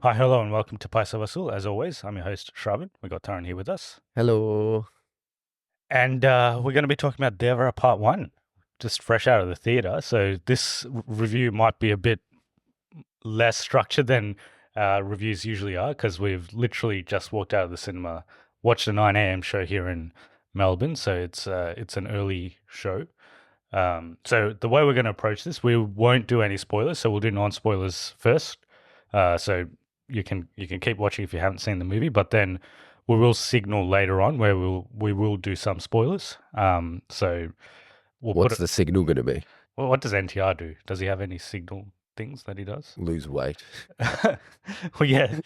Hi, hello, and welcome to Paisa Vasool. As always, I'm your host, Shravan. We got Taran here with us. Hello. And we're going to be talking about Devara Part 1, just fresh out of the theatre. So this review might be a bit less structured than reviews usually are, because we've literally just walked out of the cinema, watched a 9 a.m. show here in Melbourne. So it's an early show. So the way we're going to approach this, we won't do any spoilers. So we'll do non-spoilers first. So you can keep watching if you haven't seen the movie, but then we will signal later on where we will do some spoilers. So we'll What's the signal going to be? Well, what does NTR do? Does he have any signal things that he does? Lose weight. Well, yeah,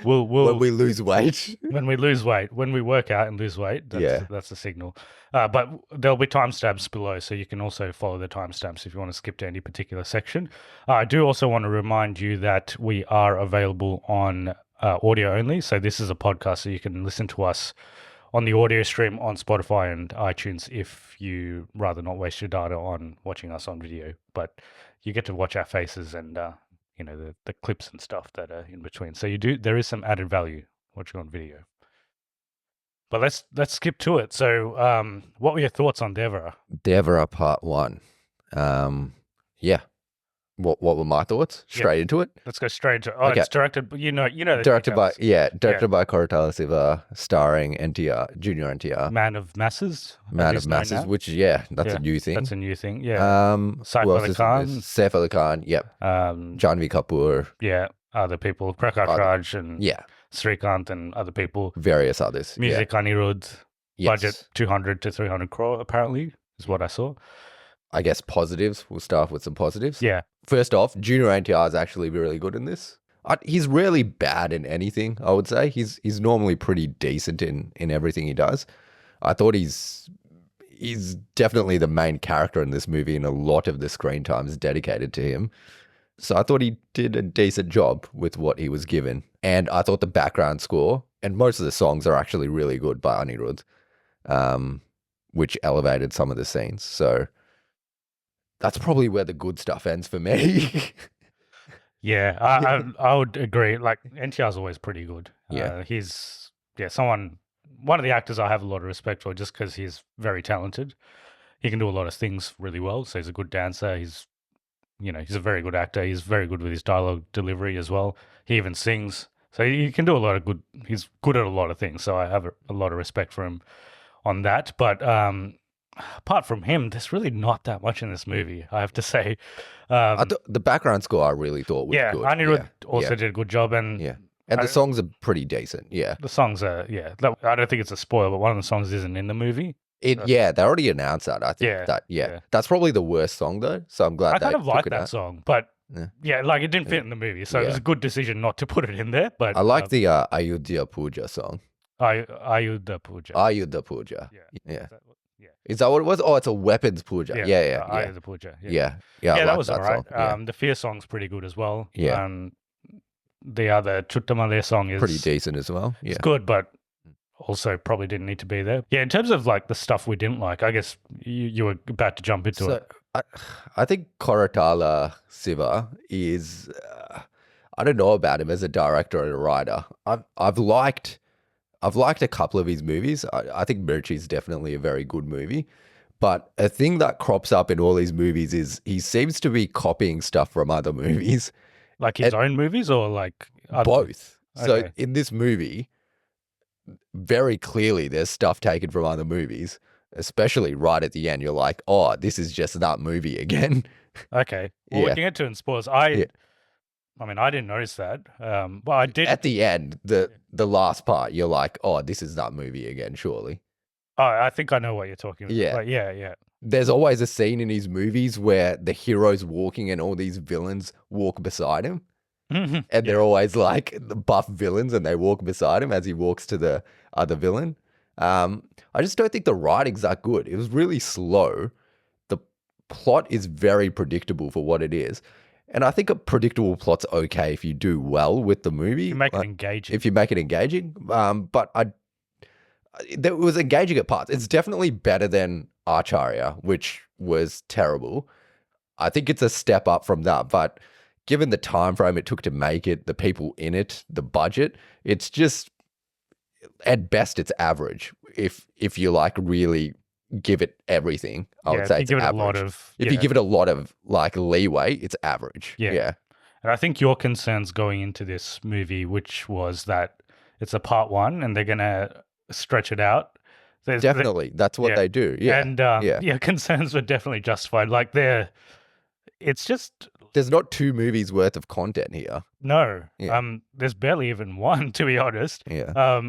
we'll When we lose weight. when we lose weight, when we work out and lose weight, that's the signal. But there'll be timestamps below, so you can also follow the timestamps if you want to skip to any particular section. I do also want to remind you that we are available on audio only. So this is a podcast, so you can listen to us on the audio stream on Spotify and iTunes if you rather not waste your data on watching us on video. But you get to watch our faces and the clips and stuff that are in between. So there is some added value watching on video. But let's skip to it. So what were your thoughts on Devara? Devara Part 1. Yeah. What were my thoughts? Straight into it? Let's go straight into it. Oh, okay. It's directed, you know the directed details. by Koratala Siva, starring NTR, Junior NTR. Man of Masses. Man of Masses, which, that's a new thing. That's a new thing, yeah. Saif Ali Khan. Saif Ali Khan, yep. Janvi Kapoor. Yeah, other people. Prakash Raj and Srikanth and other people. Various others. Music Anirudh. Yes. Budget 200 to 300 crore, apparently, is what I saw. I guess positives. We'll start with some positives. Yeah. First off, Junior NTR is actually really good in this. He's rarely bad in anything, I would say. He's normally pretty decent in everything he does. I thought he's definitely the main character in this movie, and a lot of the screen time is dedicated to him. So I thought he did a decent job with what he was given. And I thought the background score, and most of the songs are actually really good by Anirudh, which elevated some of the scenes. So that's probably where the good stuff ends for me. I would agree. Like, NTR's always pretty good. He's one of the actors I have a lot of respect for, just because he's very talented. He can do a lot of things really well. So he's a good dancer. He's a very good actor. He's very good with his dialogue delivery as well. He even sings. So he can do a lot of good. He's good at a lot of things. So I have a lot of respect for him on that. But apart from him, there's really not that much in this movie, I have to say. The background score I really thought was good. Anirudh also did a good job. And the songs are pretty decent, The songs are, I don't think it's a spoiler, but one of the songs isn't in the movie. They already announced that. I think that's probably the worst song though. So I'm glad I kind of like that song, but it didn't fit in the movie, so it was a good decision not to put it in there. But I like the Ayodhya Puja song. Ayodhya Puja. Ayodhya Puja. Yeah. Is that what it was? Oh, it's a weapons puja. Yeah. Ayodhya Puja. Yeah, that was all right. The Fear song's pretty good as well. Yeah. The other Chuttamale song is pretty decent as well. Yeah. It's good, but also probably didn't need to be there. Yeah, in terms of like the stuff we didn't like, I guess you were about to jump into it. I think Koratala Siva is, I don't know about him as a director and a writer. I've liked a couple of his movies. I think Mirchi is definitely a very good movie. But a thing that crops up in all these movies is he seems to be copying stuff from other movies. Like his own movies or like both. Okay. So in this movie, very clearly there's stuff taken from other movies, especially right at the end. You're like, oh, this is just that movie again. Okay. Well, we can get to it in spoilers. I mean, I didn't notice that. But I did. At the end, the last part, you're like, oh, this is that movie again, surely. Oh, I think I know what you're talking about. Yeah. Like, yeah. There's always a scene in his movies where the hero's walking and all these villains walk beside him. And they're always like the buff villains and they walk beside him as he walks to the other villain. I just don't think the writing's that good. It was really slow. The plot is very predictable for what it is. And I think a predictable plot's okay if you do well with the movie. You make it engaging. If you make it engaging. But it was engaging at parts. It's definitely better than Acharya, which was terrible. I think it's a step up from that. But given the time frame it took to make it, the people in it, the budget, it's just at best it's average. If you like really give it everything, I would say it's average. If you give it a lot of like leeway, it's average. Yeah. And I think your concerns going into this movie, which was that it's a part one and they're gonna stretch it out. Definitely, that's what they do. Yeah, and concerns were definitely justified. Like it's just there's not 2 movies worth of content here. No, there's barely even one, to be honest. Yeah,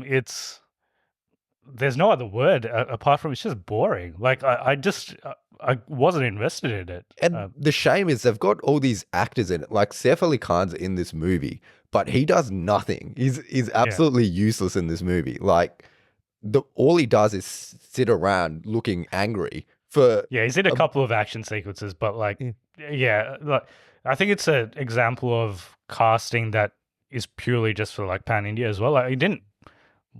there's no other word apart from it's just boring. Like I wasn't invested in it. And the shame is they've got all these actors in it. Like Saif Ali Khan's in this movie, but he does nothing. He's absolutely useless in this movie. Like all he does is sit around looking angry. He's in a couple of action sequences, but like I think it's an example of casting that is purely just for like pan India as well. Like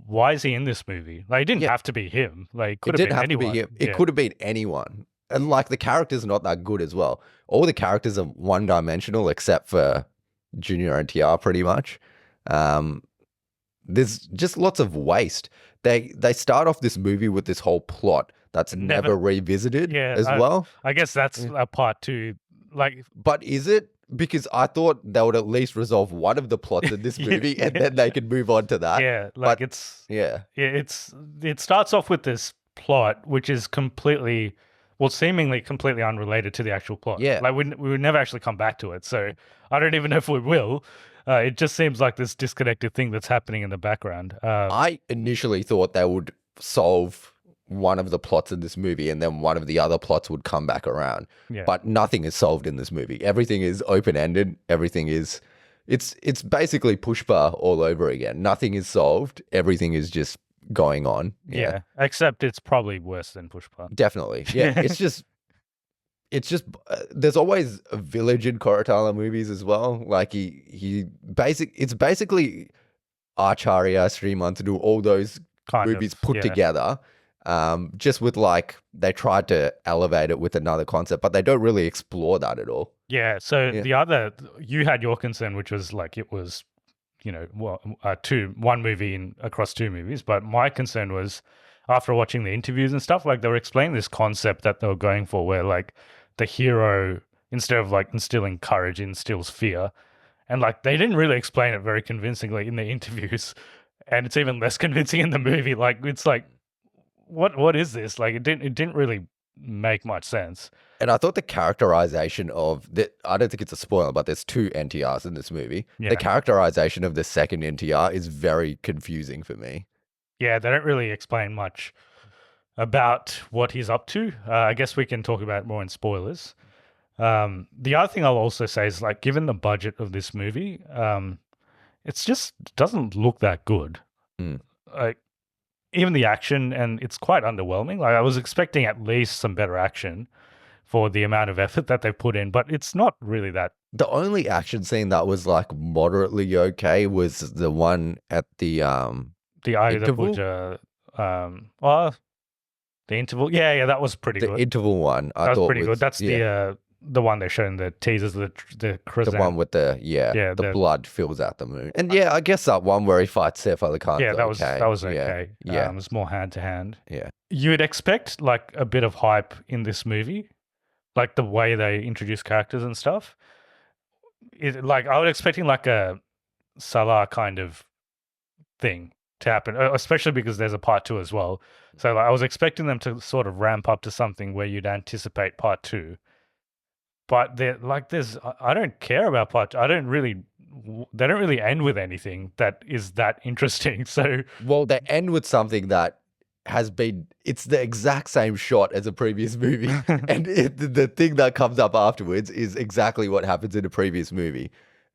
why is he in this movie? Like, it didn't have to be him. Like, it could have been anyone. It could have been anyone. And like the character's not that good as well. All the characters are one-dimensional except for Junior NTR pretty much. There's just lots of waste. They start off this movie with this whole plot that's never revisited as well. I guess that's a part two. Like, but is it? Because I thought they would at least resolve one of the plots in this movie and then they could move on to that. Yeah, like it starts off with this plot which is seemingly completely unrelated to the actual plot. Yeah. Like we would never actually come back to it. So I don't even know if we will. It just seems like this disconnected thing that's happening in the background. I initially thought they would solve one of the plots in this movie and then one of the other plots would come back around. Yeah. But nothing is solved in this movie. Everything is open-ended. Everything is it's basically Pushpa all over again. Nothing is solved. Everything is just going on. Yeah. Except it's probably worse than Pushpa. Definitely. Yeah. It's just there's always a village in Koratala movies as well. Like it's basically Acharya, Srimantanu, all those movies put together. Just with like they tried to elevate it with another concept, but they don't really explore that at all. Yeah. So you had your concern, which was like it was, one movie across 2 movies. But my concern was after watching the interviews and stuff, like they were explaining this concept that they were going for, where like the hero, instead of like instilling courage, instills fear, and like they didn't really explain it very convincingly in the interviews, and it's even less convincing in the movie. Like it's like. What is this? Like it didn't really make much sense. And I thought the characterization of I don't think it's a spoiler, but there's 2 NTRs in this movie. Yeah. The characterization of the second NTR is very confusing for me. Yeah, they don't really explain much about what he's up to. I guess we can talk about it more in spoilers. The other thing I'll also say is like, given the budget of this movie, it's just doesn't look that good. Like. Even the action, and it's quite underwhelming. Like I was expecting at least some better action for the amount of effort that they've put in, but it's not really that. The only action scene that was like moderately okay was the one at the interval. The interval. Yeah, that was pretty good. The interval one, that was pretty good. That's the one they showed in the teasers, the crescent. The one with the blood fills out the moon. And I guess that one where he fights Saif Ali Khan. Yeah, that was okay. Yeah. It was more hand to hand. Yeah. You'd expect like a bit of hype in this movie, like the way they introduce characters and stuff. Like I was expecting like a Salah kind of thing to happen, especially because there's a part 2 as well. So like, I was expecting them to sort of ramp up to something where you'd anticipate part 2. But I don't care about part 2. They don't really end with anything that is that interesting. So, well, they end with something that it's the exact same shot as a previous movie. And the thing that comes up afterwards is exactly what happens in a previous movie.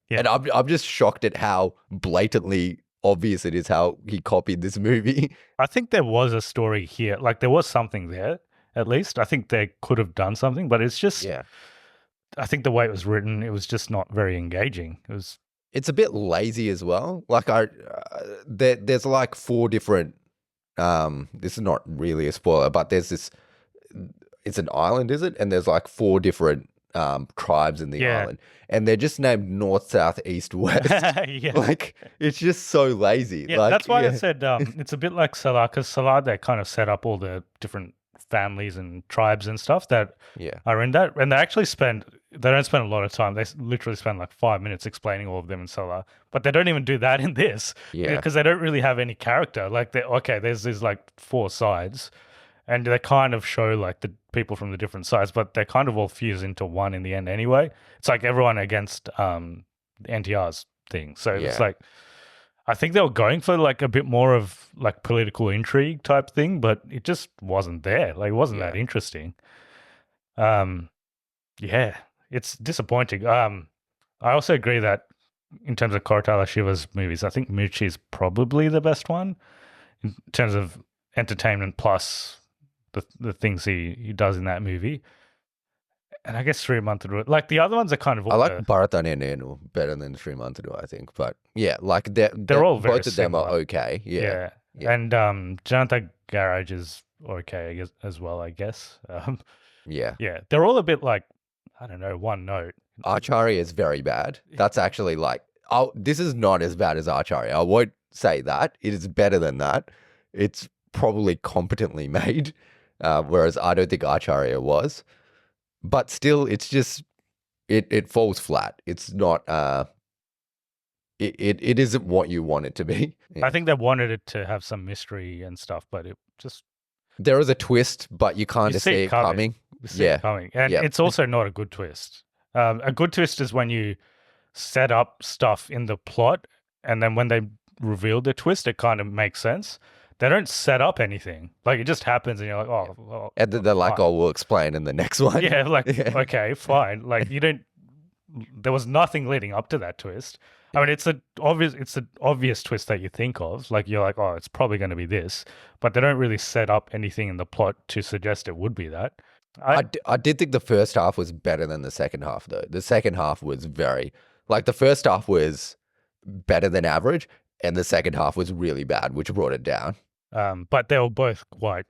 Yeah. And I'm just shocked at how blatantly obvious it is how he copied this movie. I think there was a story here. Like there was something there, at least. I think they could have done something, but it's just... Yeah. I think the way it was written, it was just not very engaging. It's a bit lazy as well. Like there's like 4 different. This is not really a spoiler, but there's this. It's an island, is it? And there's like 4 different tribes in the Yeah. island, and they're just named north, south, east, west. Yeah. Like it's just so lazy. Yeah, Like that's why I said it's a bit like Salah, because Salah, they kind of set up all the different families and tribes and stuff that yeah, are in that, and they don't spend a lot of time. They literally spend like 5 minutes explaining all of them in Salah, but they don't even do that in this, yeah, because they don't really have any character. Like, there's these like four sides, and they kind of show like the people from the different sides, but they kind of all fuse into one in the end anyway. It's like everyone against NTR's thing. So it's yeah, like, I think they were going for like a bit more of like political intrigue type thing, but it just wasn't there. Like, it wasn't that yeah. interesting. Yeah, it's disappointing. I also agree that in terms of Koratala Shiva's movies, I think Muchi is probably the best one in terms of entertainment plus the things he does in that movie. And I guess 3 Months Ago, like the other ones are kind of I all like Bharatanya Nenu better than 3 months ago, I think. But yeah, like they're all very both of them are similar. okay. Yeah. Yeah. And Janata Garage is okay, I guess, as well, I guess. Yeah. Yeah, they're all a bit like, I don't know, one note. Acharya is very bad. That's actually like, oh, this is not as bad as Acharya. I won't say that. It is better than that. It's probably competently made, whereas I don't think Acharya was. But still, it's just it falls flat. It's not. It isn't what you want it to be. Yeah. I think they wanted it to have some mystery and stuff, but it just, There is a twist, but you kind you of see see it it coming. you see it coming, and Yeah. it's also not a good twist. A good twist is when you set up stuff in the plot, and then when they reveal the twist, it kind of makes sense. They don't set up anything; like, it just happens, and you're like, "Oh, well, And then they're like, fine." "Oh, we'll explain in the next one." Yeah, like, Yeah. okay, fine. Like, you don't. There was nothing leading up to that twist. I mean, it's an obvious twist that you think of. Like, you're like, "Oh, it's probably going to be this," but they don't really set up anything in the plot to suggest it would be that. I did think the first half was better than the second half, though. The second half was very like the first half was better than average, and the second half was really bad, which brought it down. But they were both quite.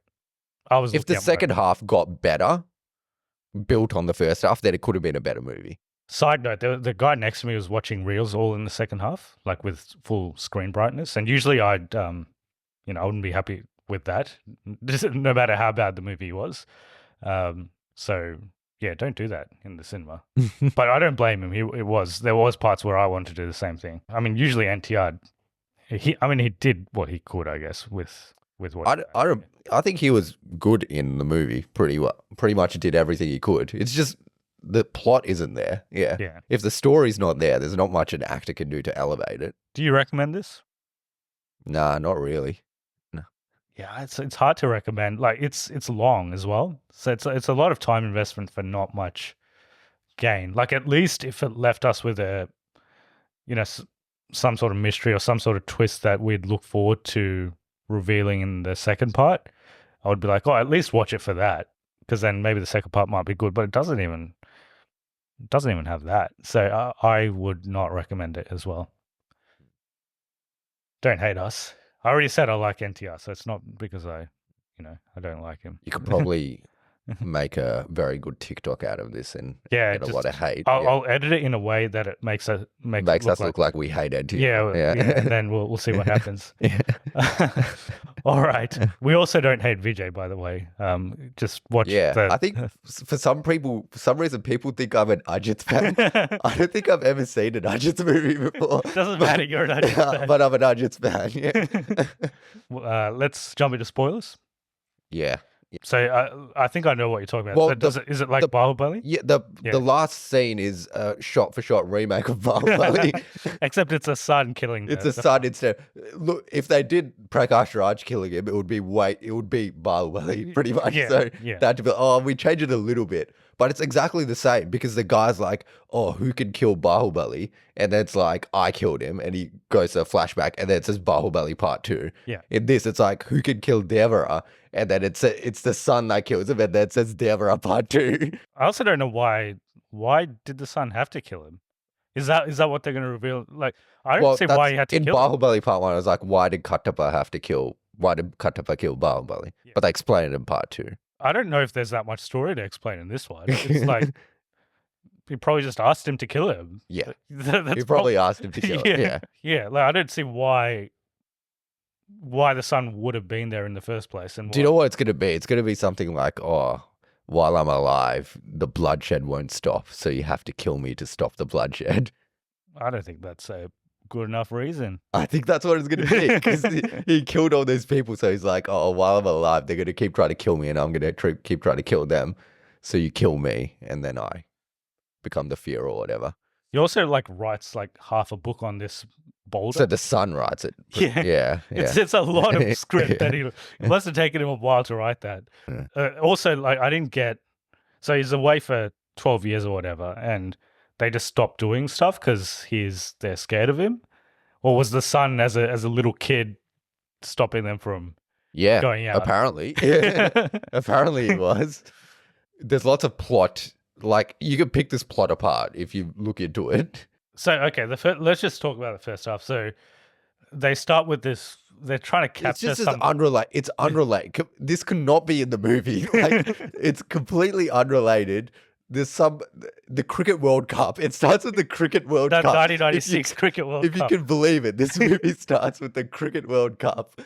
I was If the looking at second half got better, built on the first half, then it could have been a better movie. Side note: the guy next to me was watching reels all in the second half, like with full screen brightness. And usually, I wouldn't be happy with that, no matter how bad the movie was. So yeah, don't do that in the cinema. But I don't blame him. There was parts where I wanted to do the same thing. I mean, usually NTR, he did what he could, I guess, with what. I think he was good in the movie pretty well. Pretty much did everything he could. It's just the plot isn't there. Yeah. Yeah. If the story's not there, there's not much an actor can do to elevate it. Do you recommend this? Nah, not really. No. Yeah, it's hard to recommend. Like, it's long as well, so it's a lot of time investment for not much gain. Like, at least if it left us with some sort of mystery or some sort of twist that we'd look forward to revealing in the second part, I would be like, oh, at least watch it for that, because then maybe the second part might be good. But it doesn't even have that. So I would not recommend it as well. Don't hate us. I already said I like NTR, so it's not because I don't like him. You could probably make a very good TikTok out of this and get a lot of hate. I'll edit it in a way that it makes us look like we hate NTR. Yeah. And then we'll see what happens. All right. We also don't hate Vijay, by the way. Just watch. Yeah, I think for some reason, people think I'm an Ajit fan. I don't think I've ever seen an Ajit movie before. Doesn't matter. You're an Ajit fan. But I'm an Ajit fan. Yeah. Let's jump into spoilers. Yeah. So I think I know what you're talking about. Well, so is it like Bahubali? Yeah, the last scene is a shot-for-shot remake of Bahubali. Except it's a son killing. It's a son instead. Look, if they did Prakash Raj killing him, it would be Bahubali pretty much. Yeah, So yeah. that to be, we change it a little bit, but it's exactly the same because the guy's like, oh, who can kill Bahubali? And then it's like, I killed him, and he goes to a flashback, and then it says Bahubali Part 2. Yeah. In this, it's like, who can kill Devara? And then it's the son that kills him, and then it says Devara Part 2. I also don't know why. Why did the son have to kill him? Is that what they're going to reveal? Like, I don't see why he had to kill him. In Bahubali Part 1, I was like, why did Kattappa kill Bahubali? Yeah. But they explain it in Part 2. I don't know if there's that much story to explain in this one. It's like he probably just asked him to kill him. Yeah. That's He probably asked him to kill him. Yeah. Yeah. Like, I don't see why the son would have been there in the first place. And Do you know what it's going to be? It's going to be something like, oh, while I'm alive, the bloodshed won't stop, so you have to kill me to stop the bloodshed. I don't think that's a good enough reason. I think that's what it's going to be, because he killed all those people, so he's like, oh, while I'm alive, they're going to keep trying to kill me, and I'm going to keep trying to kill them. So you kill me, and then I become the fear or whatever. He also like writes like half a book on this boulder. So the son writes it. Yeah. It's a lot of script that he must have taken him a while to write that. Also, like, I didn't get, so he's away for 12 years or whatever, and they just stopped doing stuff because they're scared of him? Or was the son as a little kid stopping them from going out? Apparently. Apparently he was. There's lots of plot. Like, you can pick this plot apart if you look into it. So, okay, let's just talk about the first half. So, they start with this. They're trying to capture It's unrelated. It's unrelated. This could not be in the movie. Like, it's completely unrelated. There's the Cricket World Cup. It starts with the Cricket World Cup. 1996 Cricket World Cup. If you can believe it, this movie starts with the Cricket World Cup.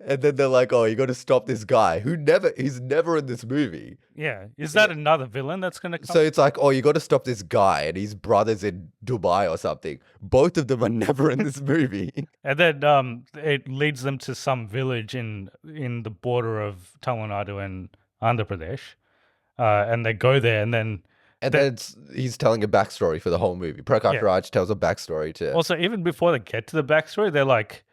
And then they're like, oh, you got to stop this guy he's never in this movie. Yeah. Is that another villain that's going to come? So it's like, oh, you got to stop this guy and his brother's in Dubai or something. Both of them are never in this movie. And then it leads them to some village in the border of Tamil Nadu and Andhra Pradesh. And they go there and then... And then he's telling a backstory for the whole movie. Prakash Raj tells a backstory to... Also, even before they get to the backstory, they're like...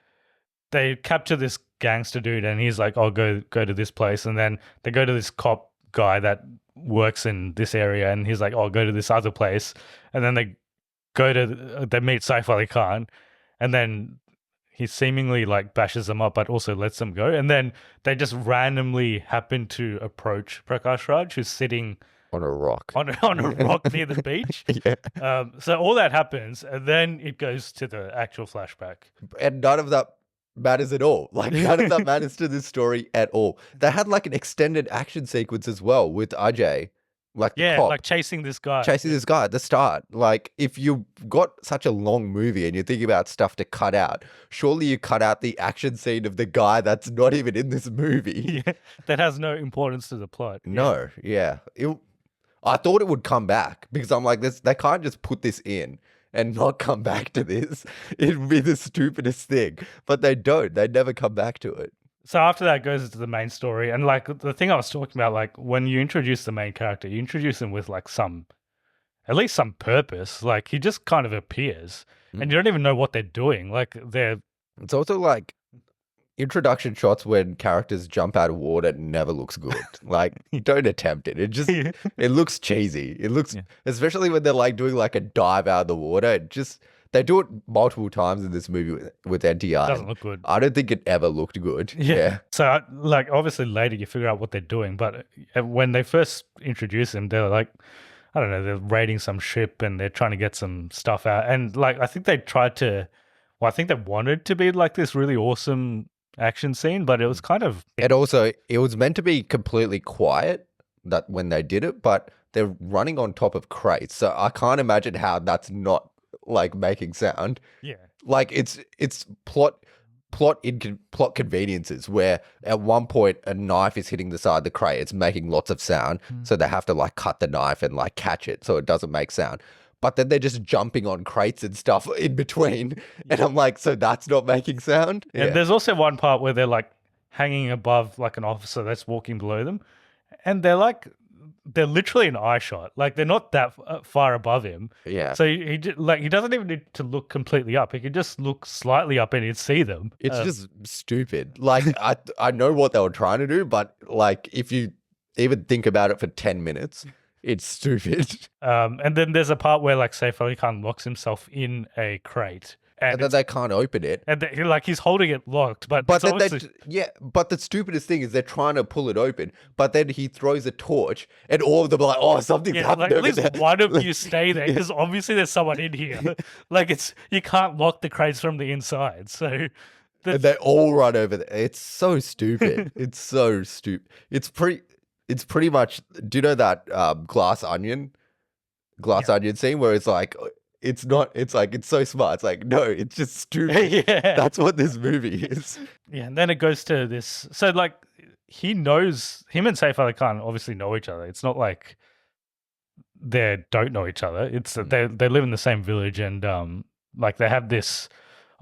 They capture this gangster dude and he's like, oh, go to this place. And then they go to this cop guy that works in this area and he's like, oh, go to this other place. And then they meet Saif Ali Khan and then he seemingly like bashes them up but also lets them go. And then they just randomly happen to approach Prakash Raj, who's sitting on a rock. On a rock near the beach. Yeah. So all that happens and then it goes to the actual flashback. And none of that matters at all. Like, none of that matters to this story at all. They had like an extended action sequence as well with Ajay. Like, the cop, like chasing this guy. This guy at the start. Like, if you've got such a long movie and you're thinking about stuff to cut out, surely you cut out the action scene of the guy that's not even in this movie. Yeah, that has no importance to the plot. No, I thought it would come back because I'm like, they can't just put this in and not come back to this. It would be the stupidest thing. But they don't. They never come back to it. So after that goes into the main story. And like the thing I was talking about, like when you introduce the main character, you introduce him with like at least some purpose. Like he just kind of appears and you don't even know what they're doing. Like it's also like introduction shots when characters jump out of water never looks good. Like, don't attempt it. It looks cheesy. It looks, especially when they're like doing like a dive out of the water. They do it multiple times in this movie with NTR. It doesn't look good. I don't think it ever looked good. Yeah. So like obviously later you figure out what they're doing, but when they first introduce him, they're like, I don't know, they're raiding some ship and they're trying to get some stuff out. And like, I think they wanted to be like this really awesome action scene, but it was kind of... It was meant to be completely quiet that when they did it, but they're running on top of crates. So I can't imagine how that's not like making sound. Yeah. Like it's plot conveniences where at one point a knife is hitting the side of the crate. It's making lots of sound. So they have to like cut the knife and like catch it so it doesn't make sound. But then they're just jumping on crates and stuff in between. And I'm like, so that's not making sound? Yeah. And there's also one part where they're like hanging above like an officer that's walking below them. And they're literally an eye shot. Like they're not that far above him. Yeah. So he doesn't even need to look completely up. He could just look slightly up and he'd see them. It's just stupid. Like I know what they were trying to do, but like if you even think about it for 10 minutes... It's stupid. And then there's a part where like Saif Ali Khan locks himself in a crate. And then they can't open it. And he's holding it locked. But but the stupidest thing is they're trying to pull it open. But then he throws a torch and all of them are like, oh, something's happened like, over at least there. One of you stay there because obviously there's someone in here. Like you can't lock the crates from the inside. So... And they all run over there. It's so stupid. It's so stupid. It's pretty much, do you know that Glass Onion glass onion scene where it's like, it's not, it's like, it's so smart. It's like, no, it's just stupid. Yeah. That's what this movie is. Yeah, and then it goes to this. So, like, he knows, him and Saif Ali Khan obviously know each other. It's not like they don't know each other. It's that they live in the same village, and like they have this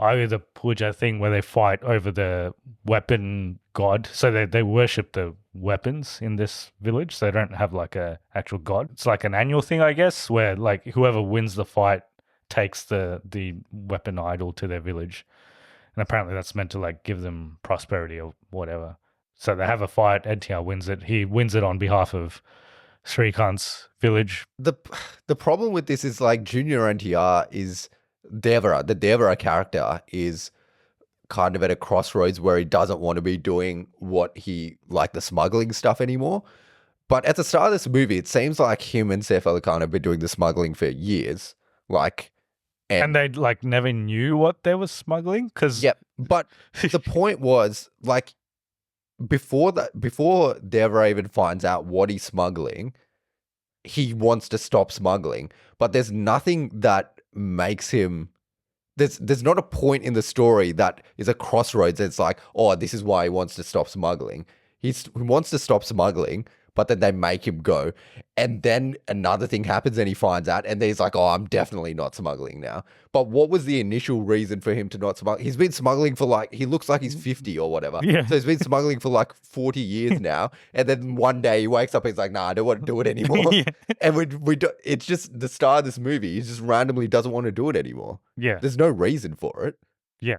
Ayuda Puja thing where they fight over the weapon god. So they worship the weapons in this village. So they don't have like a actual god. It's like an annual thing, I guess, where like whoever wins the fight takes the weapon idol to their village. And apparently that's meant to like give them prosperity or whatever. So they have a fight, NTR wins it. He wins it on behalf of Srikant's village. The problem with this is like Junior NTR is Devara. The Devara character is kind of at a crossroads where he doesn't want to be doing what he like the smuggling stuff anymore. But at the start of this movie, it seems like him and Saif Ali Khan have been doing the smuggling for years. Like, and they like never knew what they were smuggling because but the point was like before Devara even finds out what he's smuggling, he wants to stop smuggling. But there's nothing that makes him. There's not a point in the story that is a crossroads. It's like, oh, this is why he wants to stop smuggling. He wants to stop smuggling, but then they make him go. And then another thing happens and he finds out and he's like, oh, I'm definitely not smuggling now. But what was the initial reason for him to not smuggle? He's been smuggling for like, he looks like he's 50 or whatever. Yeah. So he's been smuggling for like 40 years now. And then one day he wakes up and he's like, nah, I don't want to do it anymore. Yeah. And we do, it's just the start of this movie. He just randomly doesn't want to do it anymore. Yeah. There's no reason for it. Yeah.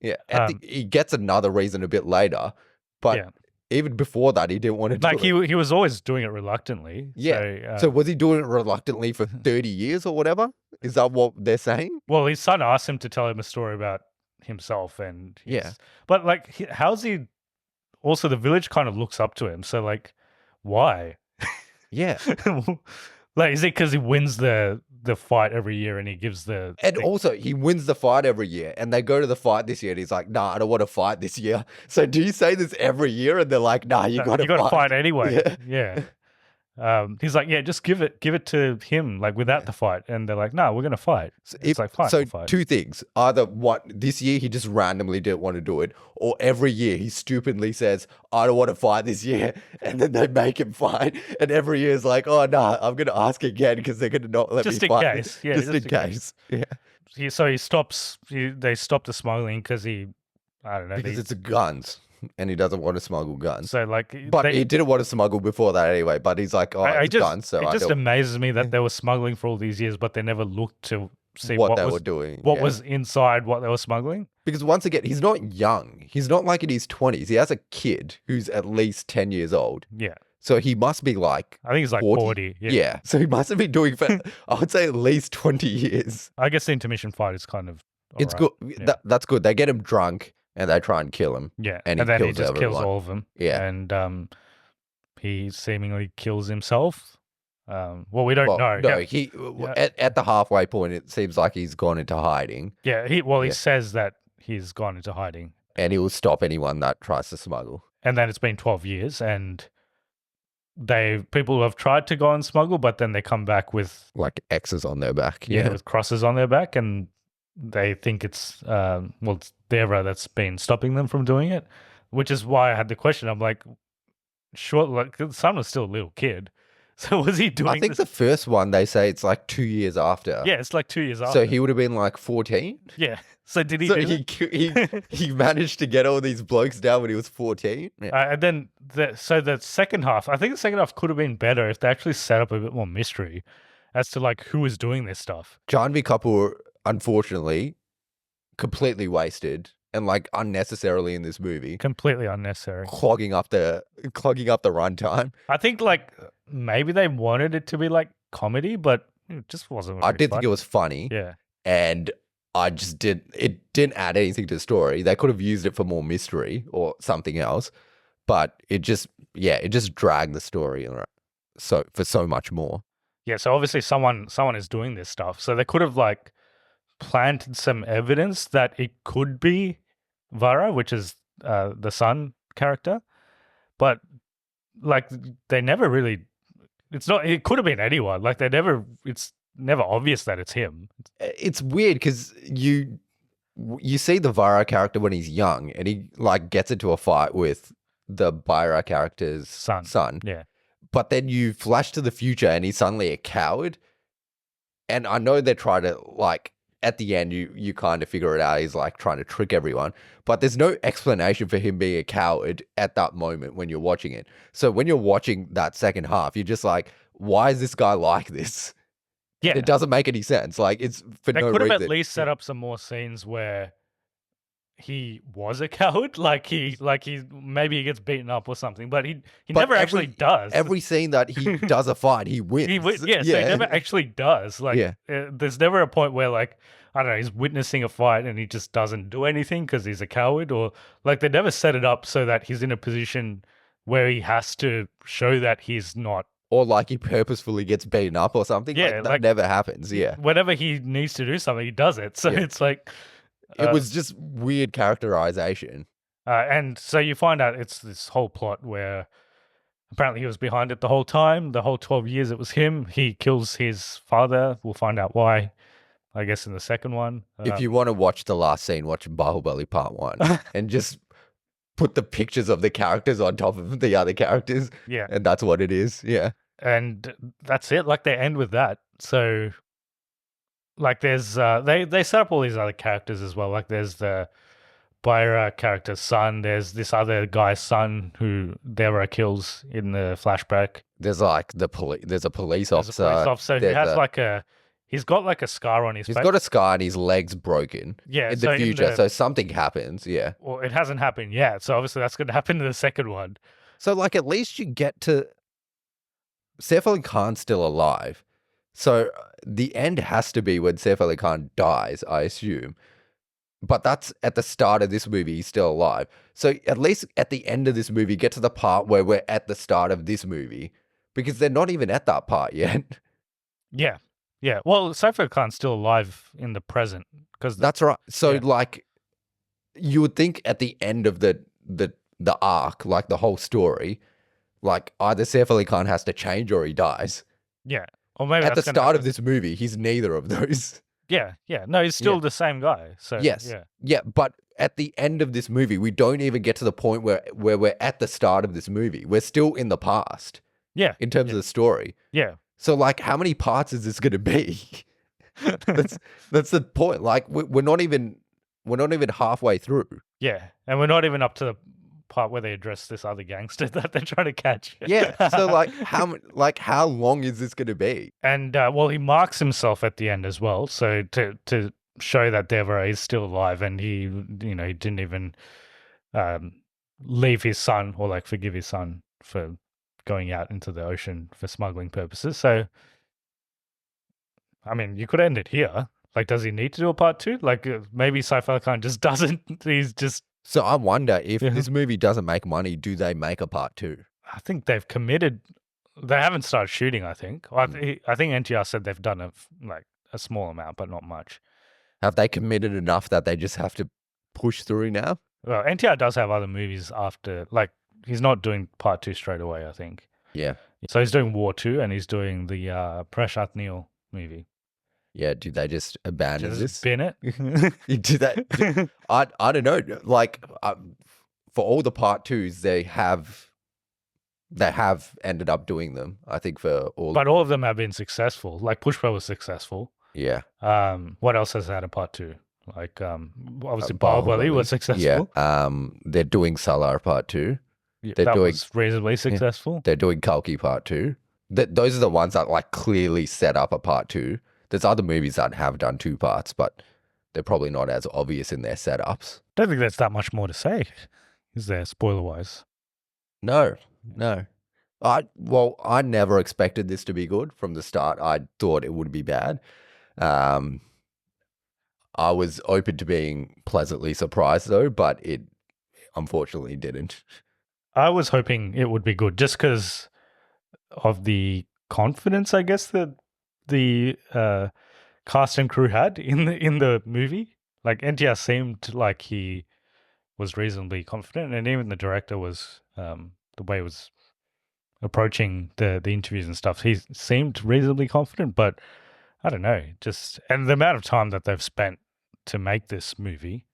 Yeah. He gets another reason a bit later. But even before that, he didn't want to do it. Like, he was always doing it reluctantly. Yeah. So was he doing it reluctantly for 30 years or whatever? Is that what they're saying? Well, his son asked him to tell him a story about himself and but like, how's he? Also, the village kind of looks up to him. So like, why? Yeah. Like, is it because he wins the fight every year and he gives the... And also, he wins the fight every year and they go to the fight this year and he's like, nah, I don't want to fight this year. So do you say this every year? And they're like, nah, you got to fight anyway. Yeah. He's like, yeah, just give it to him, like without the fight. And they're like, no, we're going to fight. So it's like, fine, so fight. Two things. Either this year he just randomly didn't want to do it, or every year he stupidly says, I don't want to fight this year. And then they make him fight. And every year is like, oh, no, I'm going to ask again because they're going to not let me fight. Just in case. Yeah, just in case. Yeah. So he stops, they stop the smuggling because I don't know. Because it's guns. And he doesn't want to smuggle guns. So like, but he didn't want to smuggle before that anyway. But he's like, oh, it's guns. So it just amazes me that they were smuggling for all these years, but they never looked to see what they were doing, what was inside what they were smuggling. Because once again, he's not young. He's not like in his 20s. He has a kid who's at least 10 years old. Yeah. So he must be like, I think he's like 40. Yeah. So he must have been doing for, I would say, at least 20 years. I guess the intermission fight is kind of. It's good. Yeah. That's good. They get him drunk. And they try and kill him. Yeah. And then he just kills all of them. Yeah. And he seemingly kills himself. Well, we don't know. No, at the halfway point, it seems like he's gone into hiding. Yeah. He says that he's gone into hiding. And he will stop anyone that tries to smuggle. And then it's been 12 years and people have tried to go and smuggle, but then they come back with like X's on their back. Yeah. With crosses on their back. And they think it's Devara that's been stopping them from doing it, which is why I had the question. I'm like, sure, like the son was still a little kid, so was he doing? I think the first one they say it's like 2 years after. Yeah, it's like 2 years after. So he would have been like 14. Yeah. So did he? So he managed to get all these blokes down when he was 14. Yeah. And then the second half, I think the second half could have been better if they actually set up a bit more mystery as to like who was doing this stuff. Janvi Kapoor, unfortunately, completely wasted and like unnecessarily in this movie. Completely unnecessary. Clogging up the runtime. I think like maybe they wanted it to be like comedy, but it just wasn't. I did think it was funny. Yeah. And it didn't add anything to the story. They could have used it for more mystery or something else, but it just dragged the story for so much more. Yeah, so obviously someone is doing this stuff. So they could have like planted some evidence that it could be Vara, which is the son character, but like they never really it's not. It could have been anyone. Like they never. It's never obvious that it's him. It's weird because you see the Vara character when he's young, and he like gets into a fight with the Byra character's son. Yeah. But then you flash to the future, and he's suddenly a coward. And I know they try to like at the end, you kind of figure it out. He's like trying to trick everyone, but there's no explanation for him being a coward at that moment when you're watching it. So when you're watching that second half, you're just like, why is this guy like this? Yeah, it doesn't make any sense. Like it's for they no could have reason. at least set up some more scenes where he was a coward, like he maybe he gets beaten up or something, but he never actually does. Every scene that he does a fight, he wins. Yeah, so he never actually does. Like, there's never a point where like I don't know, he's witnessing a fight and he just doesn't do anything because he's a coward, or like they never set it up so that he's in a position where he has to show that he's not. Or like he purposefully gets beaten up or something. Yeah, that never happens. Yeah. Whenever he needs to do something, he does it. So it's like it was just weird characterization. And so you find out it's this whole plot where apparently he was behind it the whole time. The whole 12 years it was him. He kills his father. We'll find out why, I guess, in the second one. If you want to watch the last scene, watch Bahubali Part 1 and just put the pictures of the characters on top of the other characters. Yeah. And that's what it is. Yeah. And that's it. Like they end with that. So like there's they set up all these other characters as well. Like there's the Byra character's son. There's this other guy's son who Devara kills in the flashback. There's like there's a police officer. There's a police officer who has he's got like a scar on his face. He's got a scar and his leg's broken. Yeah. In the future. So something happens. Yeah. Well, it hasn't happened yet. So obviously that's going to happen in the second one. So like at least you get to Saif Ali Khan's still alive. So the end has to be when Saif Ali Khan dies, I assume. But that's at the start of this movie, he's still alive. So at least at the end of this movie, get to the part where we're at the start of this movie. Because they're not even at that part yet. Yeah. Yeah. Well, Saif Ali Khan's still alive in the present. That's right. So like, you would think at the end of the arc, like the whole story, like either Saif Ali Khan has to change or he dies. Yeah. Or maybe at the start of this movie, he's neither of those. Yeah, yeah. No, he's still the same guy. So yes. Yeah, but at the end of this movie, we don't even get to the point where we're at the start of this movie. We're still in the past. Yeah. In terms of the story. Yeah. So like how many parts is this gonna be? that's the point. Like we're not even halfway through. Yeah. And we're not even up to the part where they address this other gangster that they're trying to catch. Yeah. So how long is this going to be? And well, he marks himself at the end as well, so to show that Devara is still alive, and he he didn't even leave his son or like forgive his son for going out into the ocean for smuggling purposes. So, I mean, you could end it here. Like, does he need to do a part 2? Like, maybe Saif Ali Khan just doesn't. He's just. So I wonder if this movie doesn't make money, do they make a part 2? I think they've committed. They haven't started shooting, I think. I think NTR said they've done a small amount, but not much. Have they committed enough that they just have to push through now? Well, NTR does have other movies after, like, he's not doing part 2 straight away, I think. Yeah. So he's doing War 2 and he's doing the Prashanth Neel movie. Yeah, do they just abandon this? Spin it? Do that? I don't know. Like, for all the part 2s, they have ended up doing them. I think for all. But all of them have been successful. Like Pushpa was successful. Yeah. What else has had a part 2? Like obviously Bahubali was successful. Yeah. They're doing Salar part 2. Yeah, that was reasonably successful. Yeah. They're doing Kalki part 2. Those are the ones that like clearly set up a part 2. There's other movies that have done 2 parts, but they're probably not as obvious in their setups. Don't think there's that much more to say, is there, spoiler-wise? No. I never expected this to be good from the start. I thought it would be bad. I was open to being pleasantly surprised though, but it unfortunately didn't. I was hoping it would be good just because of the confidence, I guess, that the cast and crew had in the movie. Like NTR seemed like he was reasonably confident, and even the director was the way it was approaching the interviews and stuff, he seemed reasonably confident, but I don't know, just and the amount of time that they've spent to make this movie,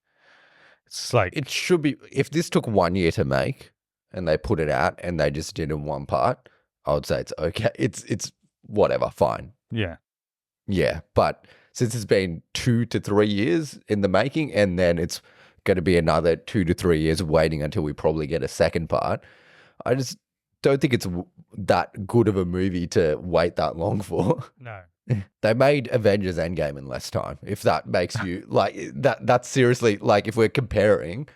it's like It should be, if this took 1 year to make and they put it out and they just did in one part, I would say it's okay. It's whatever, fine. yeah. Yeah, but since it's been 2 to 3 years in the making, and then it's going to be another 2 to 3 years waiting until we probably get a second part, I just don't think it's that good of a movie to wait that long for. No. They made Avengers Endgame in less time. If that makes you like that's seriously, like, if we're comparing,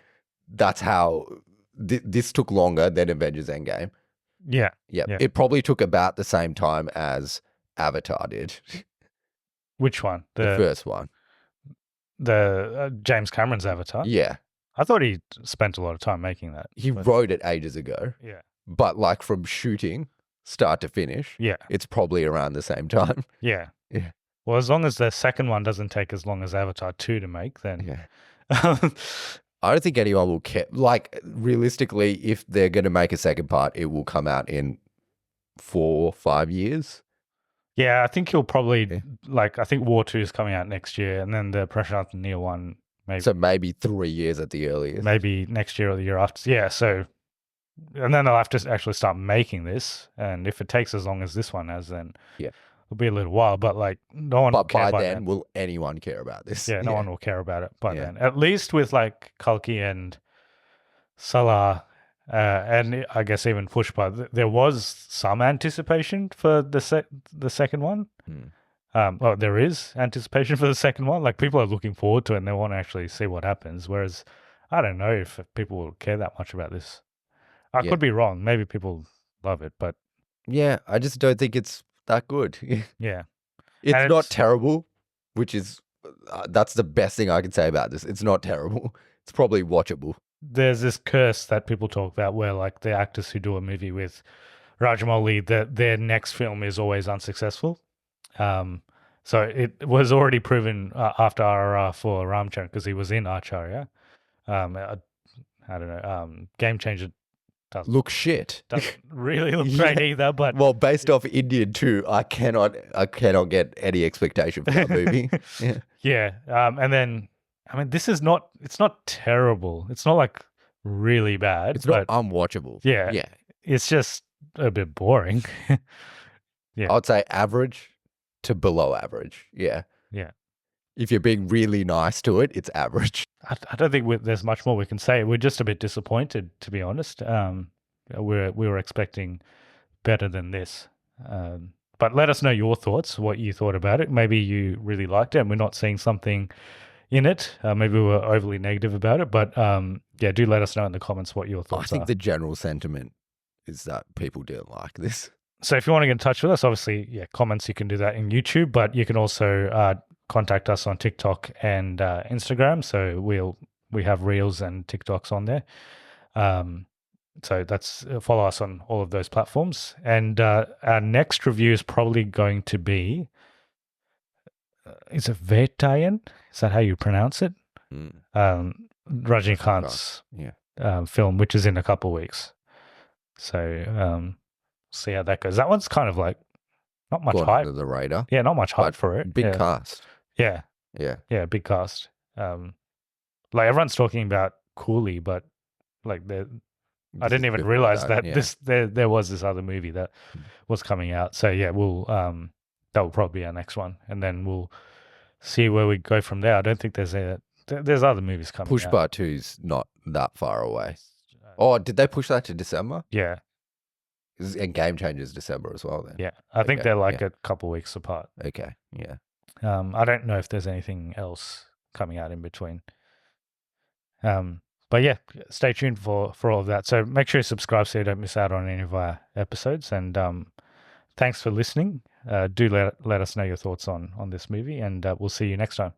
that's how this took longer than Avengers Endgame. Yeah. Yeah, it probably took about the same time as Avatar did. Which one? The first one. The James Cameron's Avatar? Yeah. I thought he spent a lot of time making that. He wrote it ages ago. Yeah. But like from shooting, start to finish, Yeah. it's probably around the same time. Yeah. Yeah. Well, as long as the second one doesn't take as long as Avatar 2 to make, then Yeah. I don't think anyone will care. Like, realistically, if they're going to make a second part, it will come out in 4 or 5 years. Yeah, I think he'll probably like. I think War 2 is coming out next year, and then the Prashant Neil one maybe. So maybe 3 years at the earliest. Maybe next year or the year after. Yeah. So, and then they'll have to actually start making this, and if it takes as long as this one has, then it'll be a little while. But like, no one. But by then, will anyone care about this? Yeah, no one will care about it by then. At least with like Kalki and Salah. And I guess even Pushpa, there was some anticipation for the second one. Well, there is anticipation for the second one. Like, people are looking forward to it and they want to actually see what happens. Whereas, I don't know if people will care that much about this. I could be wrong. Maybe people love it, but yeah, I just don't think it's that good. Yeah, it's not terrible, which is that's the best thing I can say about this. It's not terrible. It's probably watchable. There's this curse that people talk about where, like, the actors who do a movie with Rajamouli, their next film is always unsuccessful. So it was already proven after RRR for Ramcharan, because he was in Acharya. I don't know. Game Changer doesn't really look great either. But well, based off Indian 2, I cannot get any expectation for that movie. Yeah. And then, I mean, it's not terrible. It's not like really bad. It's not unwatchable. Yeah. Yeah. It's just a bit boring. Yeah. I'd say average to below average. Yeah. Yeah. If you're being really nice to it, it's average. I don't think there's much more we can say. We're just a bit disappointed, to be honest. We were expecting better than this. But let us know your thoughts, what you thought about it. Maybe you really liked it and we're not seeing something in it. Maybe we were overly negative about it, but do let us know in the comments what your thoughts are. I think the general sentiment is that people didn't like this. So if you want to get in touch with us, obviously, comments, you can do that in YouTube, but you can also contact us on TikTok and Instagram. So we have Reels and TikToks on there. So that's follow us on all of those platforms. And our next review is probably going to be, is it Vetayan? Is that how you pronounce it? Rajinikanth's film, which is in a couple of weeks. So see how that goes. That one's kind of like not much hype. Under the radar. Yeah, not much hype for it. Big cast. Yeah. Yeah, big cast. Like, everyone's talking about Cooley, but like I didn't even realize that there was this other movie that was coming out. So yeah, we'll that will probably be our next one, and then we'll see where we go from there. I don't think there's other movies coming out. Pushpa 2's not that far away. Oh, did they push that to December? Yeah. And Game Changers December as well then? Yeah. I think they're like a couple weeks apart. Okay. Yeah. I don't know if there's anything else coming out in between. But yeah, stay tuned for all of that. So make sure you subscribe so you don't miss out on any of our episodes. And thanks for listening. Do let us know your thoughts on this movie, and we'll see you next time.